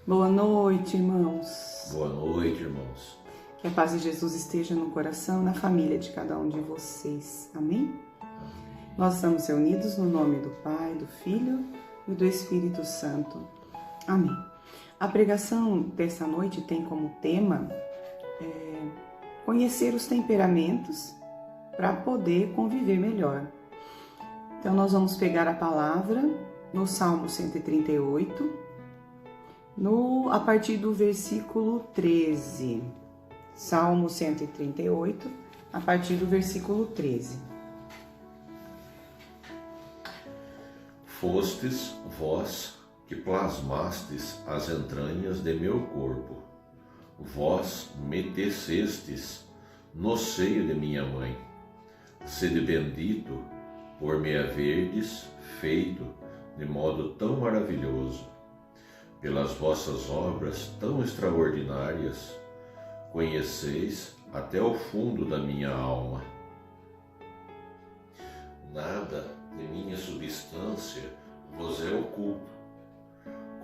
Boa noite, irmãos. Boa noite, irmãos. Que a paz de Jesus esteja no coração e na família de cada um de vocês. Amém? Nós estamos reunidos no nome do Pai, do Filho e do Espírito Santo. Amém. A pregação dessa noite tem como tema conhecer os temperamentos para poder conviver melhor. Então nós vamos pegar a palavra no Salmo 138, a partir do versículo 13. Salmo 138, a partir do versículo 13. Fostes vós que plasmastes as entranhas de meu corpo, vós me tecestes no seio de minha mãe. Sede bendito por me haverdes feito de modo tão maravilhoso. Pelas vossas obras tão extraordinárias, conheceis até o fundo da minha alma. Nada de minha substância vos é oculto,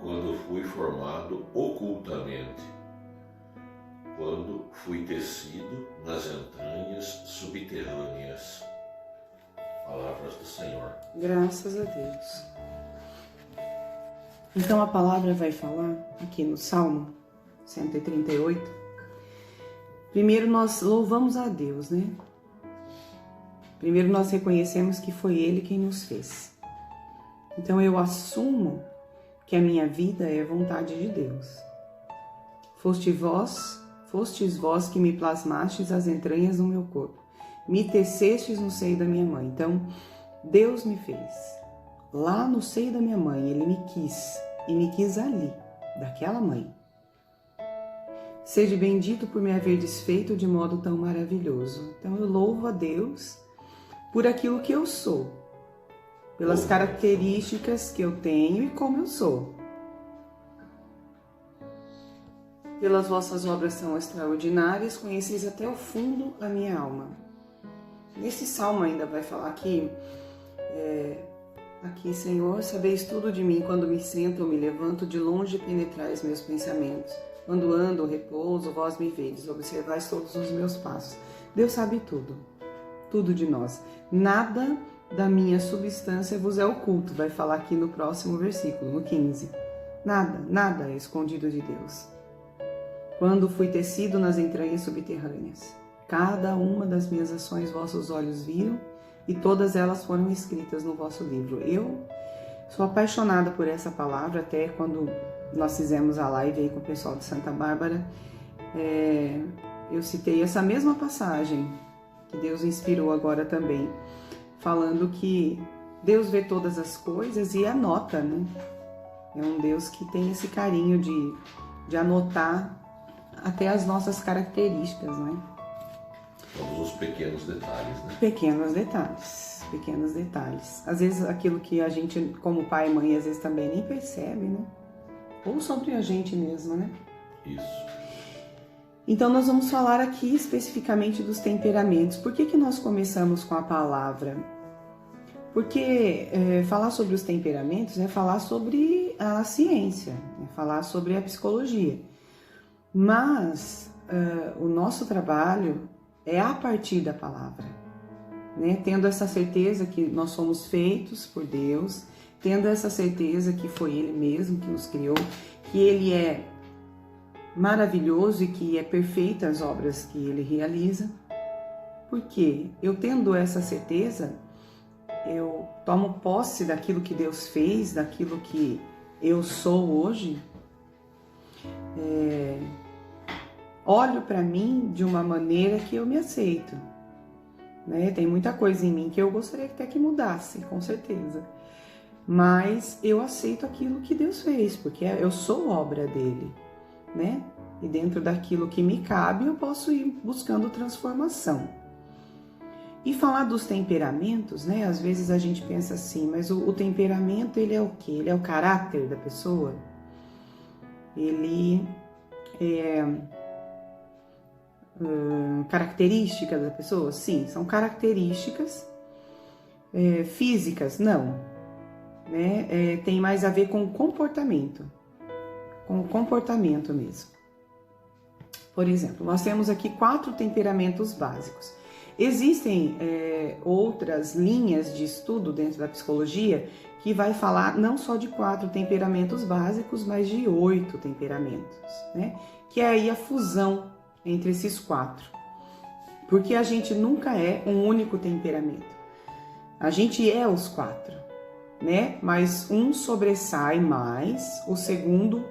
quando fui formado ocultamente, quando fui tecido nas entranhas subterrâneas. Palavras do Senhor. Graças a Deus. Então a palavra vai falar aqui no Salmo 138. Primeiro nós louvamos a Deus, né? Primeiro nós reconhecemos que foi Ele quem nos fez. Então eu assumo que a minha vida é vontade de Deus. Fostes vós que me plasmastes as entranhas do meu corpo. Me tecestes no seio da minha mãe. Então Deus me fez. Lá no seio da minha mãe, Ele me quis. E me quis ali, daquela mãe. Seja bendito por me haver desfeito de modo tão maravilhoso. Então eu louvo a Deus por aquilo que eu sou, pelas características que eu tenho e como eu sou. Pelas vossas obras são extraordinárias, conheceis até o fundo a minha alma. Nesse salmo ainda vai falar aqui, Senhor, sabeis tudo de mim, quando me sento ou me levanto, de longe penetrais meus pensamentos. Quando ando ou repouso, vós me vedes, observais todos os meus passos. Deus sabe tudo, tudo de nós. Nada da minha substância vos é oculto, vai falar aqui no próximo versículo, no 15. Nada é escondido de Deus. Quando fui tecido nas entranhas subterrâneas, cada uma das minhas ações vossos olhos viram, e todas elas foram escritas no vosso livro. Eu sou apaixonada por essa palavra, até quando nós fizemos a live aí com o pessoal de Santa Bárbara, eu citei essa mesma passagem que Deus inspirou agora também, falando que Deus vê todas as coisas e anota, né? É um Deus que tem esse carinho de anotar até as nossas características, né? Todos os pequenos detalhes, né? Pequenos detalhes. Às vezes aquilo que a gente, como pai e mãe, às vezes também nem percebe, né? Ou sobre a gente mesmo, né? Isso. Então nós vamos falar aqui especificamente dos temperamentos. Por que nós começamos com a palavra? Porque falar sobre os temperamentos é falar sobre a ciência, é falar sobre a psicologia. Mas o nosso trabalho é a partir da palavra, né? Tendo essa certeza que nós somos feitos por Deus, tendo essa certeza que foi Ele mesmo que nos criou, que Ele é maravilhoso e que é perfeita as obras que Ele realiza. Porque eu tendo essa certeza, eu tomo posse daquilo que Deus fez, daquilo que eu sou hoje, olho para mim de uma maneira que eu me aceito, né? Tem muita coisa em mim que eu gostaria até que mudasse, com certeza. Mas eu aceito aquilo que Deus fez, porque eu sou obra dele, né? E dentro daquilo que me cabe, eu posso ir buscando transformação. E falar dos temperamentos, né? Às vezes a gente pensa assim, mas o temperamento, ele é o quê? Ele é o caráter da pessoa? Ele é característica da pessoa? Sim, são características físicas, não. Né? Tem mais a ver com comportamento. com o comportamento mesmo. Por exemplo, nós temos aqui 4 temperamentos básicos. Existem outras linhas de estudo dentro da psicologia que vai falar não só de 4 temperamentos básicos, mas de 8 temperamentos, né? Que é aí a fusão entre esses 4. Porque a gente nunca é um único temperamento. A gente é os 4, né? Mas um sobressai mais, o segundo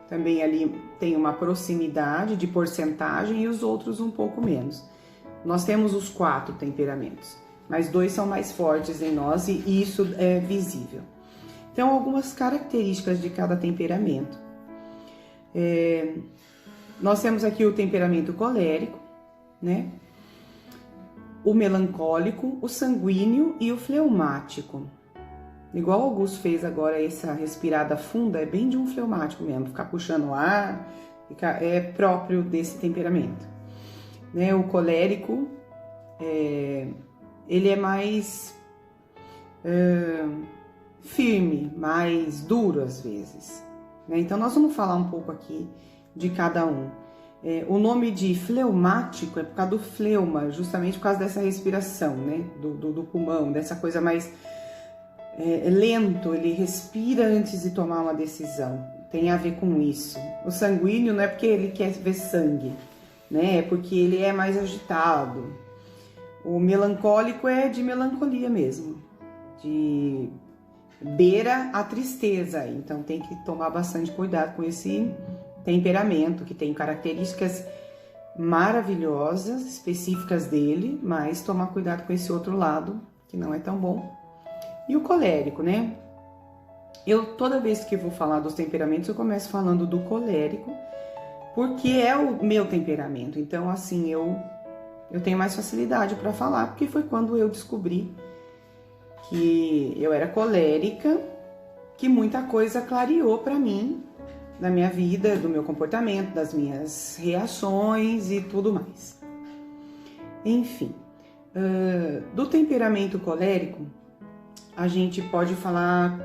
também ali tem uma proximidade de porcentagem e os outros um pouco menos. Nós temos os 4 temperamentos, mas 2 são mais fortes em nós e isso é visível. Então, algumas características de cada temperamento. Nós temos aqui o temperamento colérico, né? O melancólico, o sanguíneo e o fleumático. Igual o Augusto fez agora essa respirada funda, é bem de um fleumático mesmo, ficar puxando o ar, é próprio desse temperamento. Né? O colérico, ele é mais firme, mais duro às vezes. Né? Então nós vamos falar um pouco aqui de cada um. O nome de fleumático é por causa do fleuma, justamente por causa dessa respiração, né? do pulmão, dessa coisa mais lento, ele respira antes de tomar uma decisão, tem a ver com isso. O sanguíneo não é porque ele quer ver sangue, né? É porque ele é mais agitado. O melancólico é de melancolia mesmo, de beira a tristeza, então tem que tomar bastante cuidado com esse temperamento, que tem características maravilhosas, específicas dele, mas tomar cuidado com esse outro lado, que não é tão bom. E o colérico, né? Toda vez que vou falar dos temperamentos, eu começo falando do colérico, porque é o meu temperamento. Então, assim, eu tenho mais facilidade para falar, porque foi quando eu descobri que eu era colérica, que muita coisa clareou para mim, da minha vida, do meu comportamento, das minhas reações e tudo mais. Enfim, do temperamento colérico, a gente pode falar,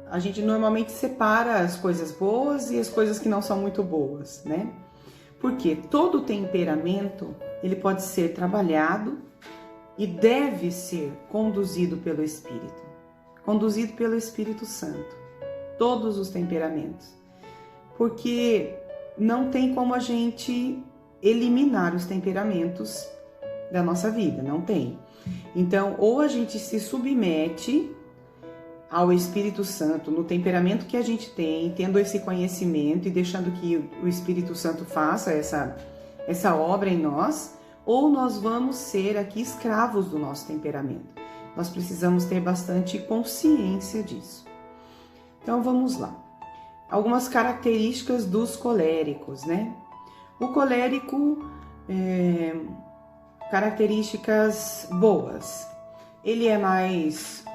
a gente normalmente separa as coisas boas e as coisas que não são muito boas, né? Porque todo temperamento, ele pode ser trabalhado e deve ser conduzido pelo Espírito Santo, todos os temperamentos. Porque não tem como a gente eliminar os temperamentos da nossa vida, não tem. Então, ou a gente se submete ao Espírito Santo no temperamento que a gente tem, tendo esse conhecimento e deixando que o Espírito Santo faça essa obra em nós, ou nós vamos ser aqui escravos do nosso temperamento. Nós precisamos ter bastante consciência disso. Então, vamos lá. Algumas características dos coléricos, né? O colérico, características boas. Ele é mais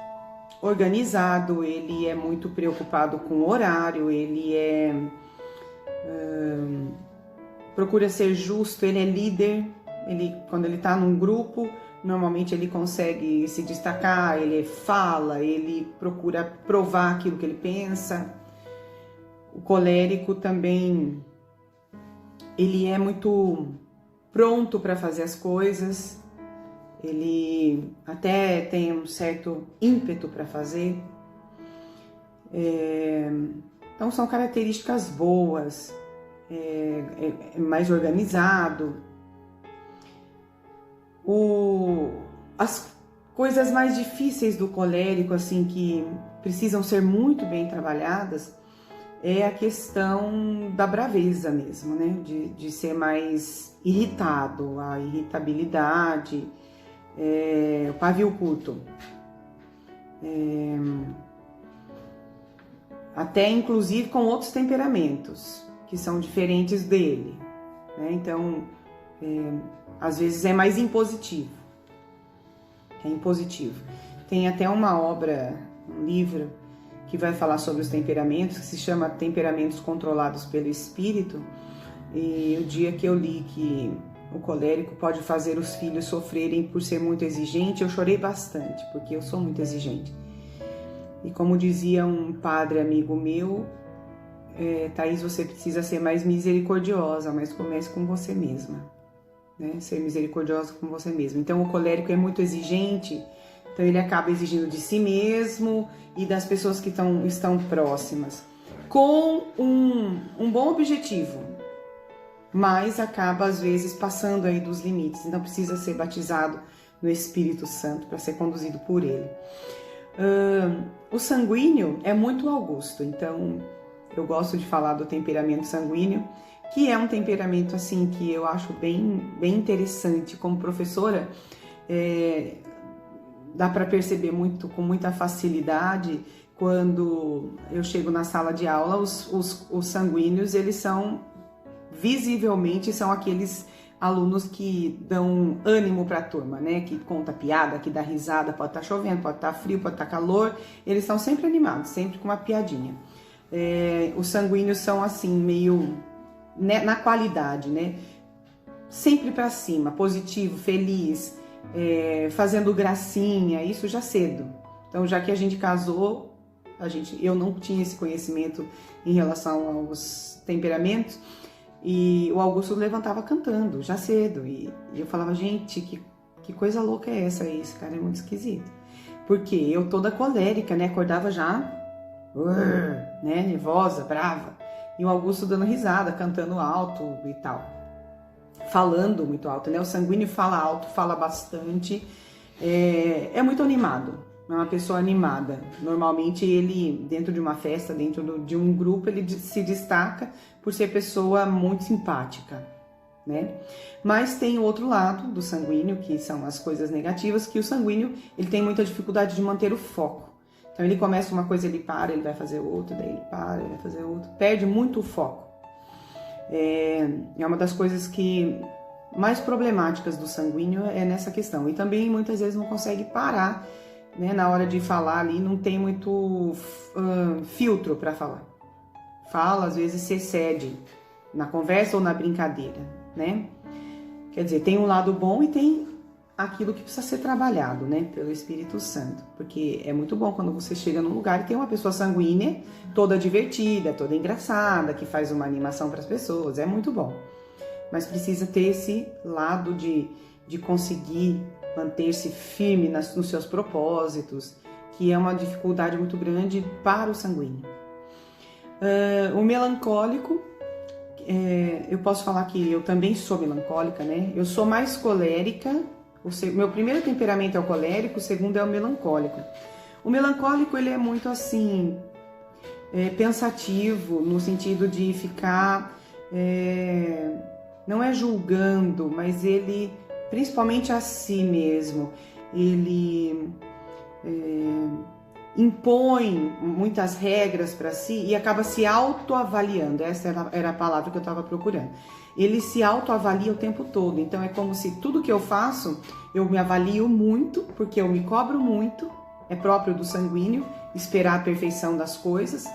organizado, ele é muito preocupado com o horário, ele procura ser justo, ele é líder, quando ele está num grupo, normalmente ele consegue se destacar, ele fala, ele procura provar aquilo que ele pensa. O colérico também, ele é muito pronto para fazer as coisas, ele até tem um certo ímpeto para fazer. Então são características boas, é mais organizado. As coisas mais difíceis do colérico, assim, que precisam ser muito bem trabalhadas, é a questão da braveza mesmo, né? De ser mais irritado, a irritabilidade, o pavio curto. Até inclusive com outros temperamentos que são diferentes dele, né? Então, às vezes é mais impositivo. É impositivo. Tem até uma obra, um livro, que vai falar sobre os temperamentos, que se chama Temperamentos Controlados pelo Espírito. E o dia que eu li que o colérico pode fazer os filhos sofrerem por ser muito exigente, eu chorei bastante, porque eu sou muito exigente. E como dizia um padre amigo meu, Thaís, você precisa ser mais misericordiosa, mas comece com você mesma, né? Ser misericordiosa com você mesma. Então, o colérico é muito exigente, então ele acaba exigindo de si mesmo e das pessoas que estão próximas, com um bom objetivo, mas acaba, às vezes, passando aí dos limites. Então, precisa ser batizado no Espírito Santo para ser conduzido por ele. O sanguíneo é muito augusto, então eu gosto de falar do temperamento sanguíneo, que é um temperamento assim que eu acho bem interessante. Como professora, dá para perceber com muita facilidade quando eu chego na sala de aula. Os sanguíneos, eles visivelmente são aqueles alunos que dão ânimo para a turma, né? Que conta piada, que dá risada, pode estar chovendo, pode estar frio, pode estar calor, eles estão sempre animados, sempre com uma piadinha. Os sanguíneos são assim, meio, né, na qualidade, né? Sempre para cima, positivo, feliz, fazendo gracinha, isso já cedo. Então, já que a gente casou, eu não tinha esse conhecimento em relação aos temperamentos, e o Augusto levantava cantando, já cedo, e eu falava, gente, que coisa louca é essa? Esse cara é muito esquisito. Porque eu toda colérica, né, acordava já, né, nervosa, brava, e o Augusto dando risada, cantando alto e tal, falando muito alto, né? O sanguíneo fala alto, fala bastante, é muito animado. É uma pessoa animada. Normalmente ele, dentro de uma festa, dentro de um grupo, ele se destaca por ser pessoa muito simpática, né? Mas tem o outro lado do sanguíneo, que são as coisas negativas, que o sanguíneo, ele tem muita dificuldade de manter o foco. Então ele começa uma coisa, ele para, ele vai fazer outra, daí ele para, ele vai fazer outra, perde muito o foco. É uma das coisas que mais problemáticas do sanguíneo é nessa questão. E também muitas vezes não consegue parar, né, na hora de falar ali, não tem muito filtro para falar. Fala, às vezes se excede na conversa ou na brincadeira, né? Quer dizer, tem um lado bom e tem aquilo que precisa ser trabalhado, né, pelo Espírito Santo. Porque é muito bom quando você chega num lugar e tem uma pessoa sanguínea, toda divertida, toda engraçada, que faz uma animação para as pessoas, é muito bom. Mas precisa ter esse lado de conseguir manter-se firme nos seus propósitos, que é uma dificuldade muito grande para o sanguíneo. O melancólico, eu posso falar que eu também sou melancólica, né? Eu sou mais colérica, meu primeiro temperamento é o colérico, o segundo é o melancólico. O melancólico, ele é muito assim, pensativo, no sentido de ficar, não é julgando, mas ele, principalmente a si mesmo, ele impõe muitas regras para si e acaba se autoavaliando. Essa era a palavra que eu estava procurando. Ele se autoavalia o tempo todo. Então é como se tudo que eu faço, eu me avalio muito, porque eu me cobro muito. É próprio do sanguíneo esperar a perfeição das coisas,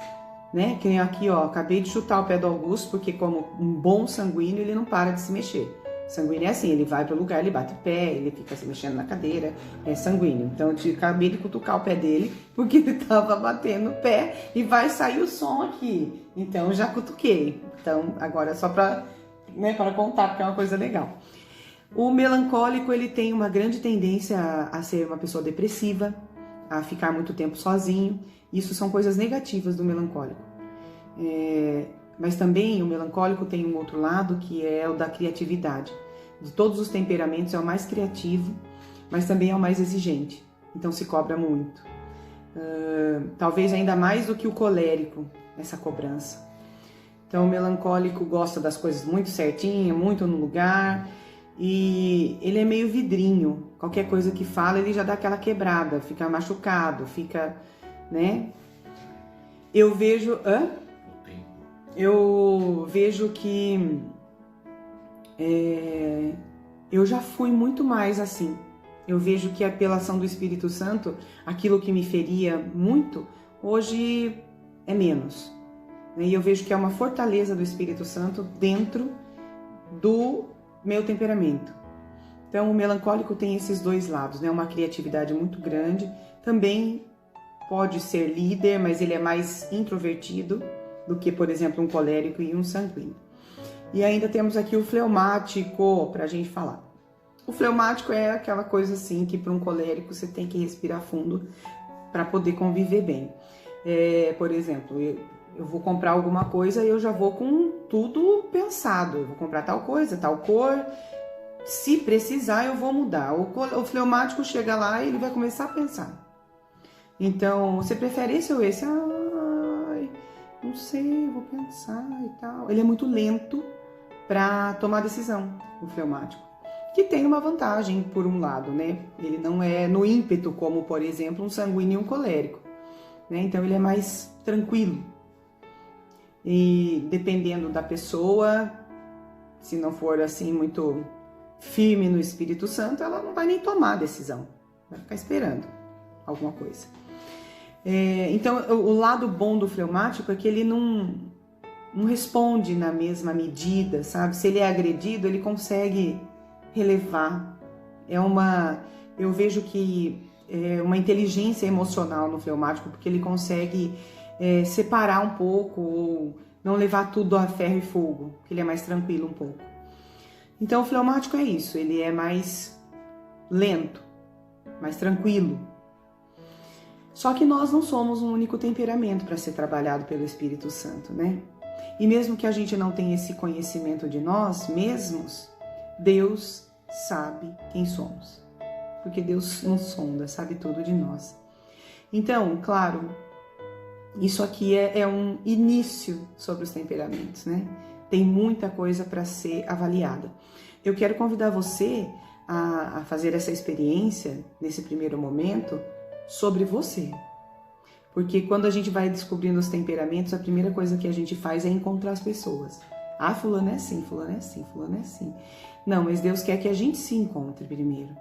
né? Que nem aqui, ó, acabei de chutar o pé do Augusto, porque como um bom sanguíneo, ele não para de se mexer. Sanguíneo é assim, ele vai para o lugar, ele bate o pé, ele fica se mexendo na cadeira, é sanguíneo. Então eu acabei de cutucar o pé dele, porque ele estava batendo o pé e vai sair o som aqui. Então eu já cutuquei. Então agora é só para contar, porque é uma coisa legal. O melancólico, ele tem uma grande tendência a ser uma pessoa depressiva, a ficar muito tempo sozinho. Isso são coisas negativas do melancólico. Mas também o melancólico tem um outro lado, que é o da criatividade. De todos os temperamentos é o mais criativo, mas também é o mais exigente. Então se cobra muito. Talvez ainda mais do que o colérico, essa cobrança. Então o melancólico gosta das coisas muito certinho, muito no lugar, e ele é meio vidrinho. Qualquer coisa que fala, ele já dá aquela quebrada, fica machucado, fica, né? Eu vejo que eu já fui muito mais assim. Eu vejo que pela ação do Espírito Santo, aquilo que me feria muito, hoje é menos. E eu vejo que é uma fortaleza do Espírito Santo dentro do meu temperamento. Então o melancólico tem esses dois lados, né? Uma criatividade muito grande, também pode ser líder, mas ele é mais introvertido, do que, por exemplo, um colérico e um sanguíneo. E ainda temos aqui o fleumático para a gente falar. O fleumático é aquela coisa assim que para um colérico você tem que respirar fundo para poder conviver bem. Por exemplo, eu vou comprar alguma coisa e eu já vou com tudo pensado. Eu vou comprar tal coisa, tal cor. Se precisar, eu vou mudar. O fleumático chega lá e ele vai começar a pensar. Então, você prefere esse ou esse? Ai, não sei, vou pensar e tal. Ele é muito lento para tomar decisão, o fleumático. Que tem uma vantagem, por um lado, né? Ele não é no ímpeto, como, por exemplo, um sanguíneo e um colérico, né? Então, ele é mais tranquilo. E dependendo da pessoa, se não for assim muito firme no Espírito Santo, ela não vai nem tomar a decisão. Vai ficar esperando alguma coisa. Então, o lado bom do fleumático é que ele não responde na mesma medida, sabe? Se ele é agredido, ele consegue relevar. Eu vejo que é uma inteligência emocional no fleumático, porque ele consegue separar um pouco ou não levar tudo a ferro e fogo, porque ele é mais tranquilo um pouco. Então o fleumático é isso, ele é mais lento, mais tranquilo. Só que nós não somos um único temperamento para ser trabalhado pelo Espírito Santo, né? E mesmo que a gente não tenha esse conhecimento de nós mesmos, Deus sabe quem somos, porque Deus nos sonda, sabe tudo de nós. Então, claro, isso aqui é um início sobre os temperamentos, né? Tem muita coisa para ser avaliada. Eu quero convidar você a fazer essa experiência, nesse primeiro momento, sobre você. Porque quando a gente vai descobrindo os temperamentos, a primeira coisa que a gente faz é encontrar as pessoas. Ah, fulano é assim, fulano é assim, fulano é assim. Não, mas Deus quer que a gente se encontre primeiro.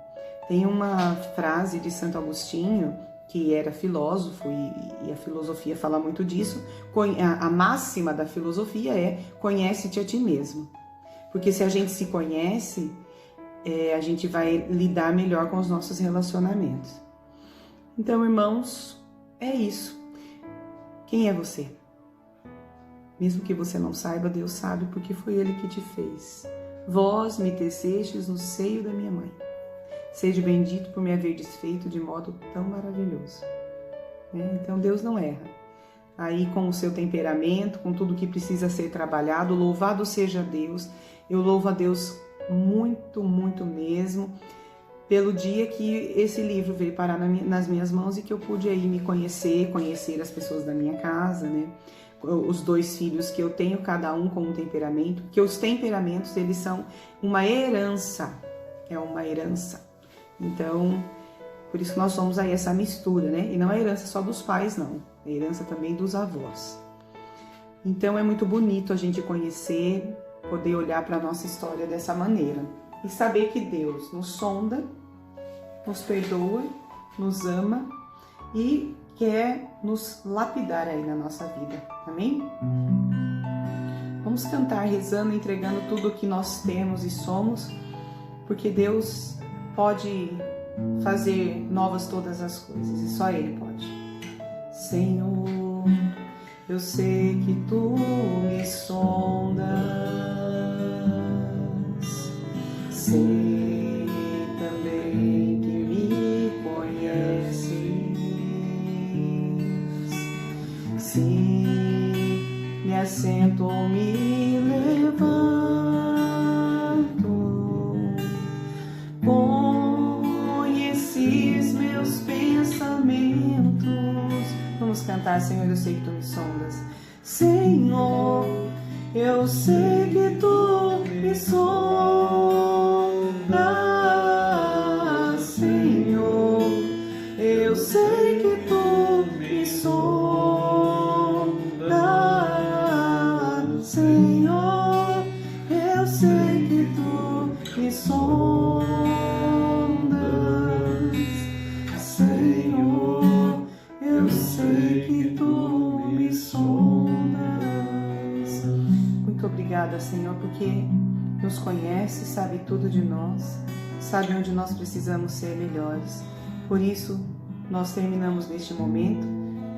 Tem uma frase de Santo Agostinho, que era filósofo, e a filosofia fala muito disso. A máxima da filosofia é: conhece-te a ti mesmo. Porque se a gente se conhece, a gente vai lidar melhor com os nossos relacionamentos. Então, irmãos, é isso. Quem é você? Mesmo que você não saiba, Deus sabe, porque foi Ele que te fez. Vós me tecestes no seio da minha mãe. Seja bendito por me haver desfeito de modo tão maravilhoso. Então Deus não erra. Aí com o seu temperamento, com tudo que precisa ser trabalhado, louvado seja Deus. Eu louvo a Deus muito, muito mesmo, pelo dia que esse livro veio parar nas minhas mãos e que eu pude aí me conhecer as pessoas da minha casa, né? Os 2 filhos que eu tenho, cada um com um temperamento, que os temperamentos, eles são uma herança, é uma herança. Então, por isso que nós somos aí essa mistura, né? E não é herança só dos pais, não, é herança também dos avós. Então, é muito bonito a gente conhecer, poder olhar para a nossa história dessa maneira e saber que Deus nos sonda, nos perdoa, nos ama e quer nos lapidar aí na nossa vida. Amém? Vamos cantar rezando, entregando tudo o que nós temos e somos, porque Deus pode fazer novas todas as coisas e só Ele pode. Senhor, eu sei que Tu me sondas, sei também que me conheces. Se me assento ou me levanto, conheces meus pensamentos. Vamos cantar, Senhor, eu sei que Tu me sondas. Senhor, eu sei que Tu me sondas. Senhor, eu sei que Tu me sondas. Senhor, eu sei que Tu me sondas. Senhor, eu sei que Tu me sondas. Muito obrigada, Senhor, porque nos conhece, sabe tudo de nós, sabe onde nós precisamos ser melhores. Por isso, nós terminamos neste momento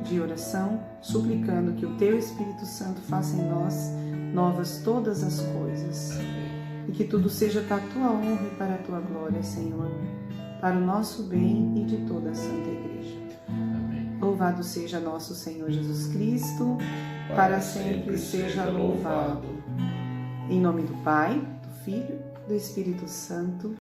de oração, suplicando que o Teu Espírito Santo faça em nós novas todas as coisas. Amém. E que tudo seja para a Tua honra e para a Tua glória, Senhor, para o nosso bem e de toda a Santa Igreja. Amém. Louvado seja nosso Senhor Jesus Cristo, para sempre seja louvado. Em nome do Pai, do Filho, do Espírito Santo.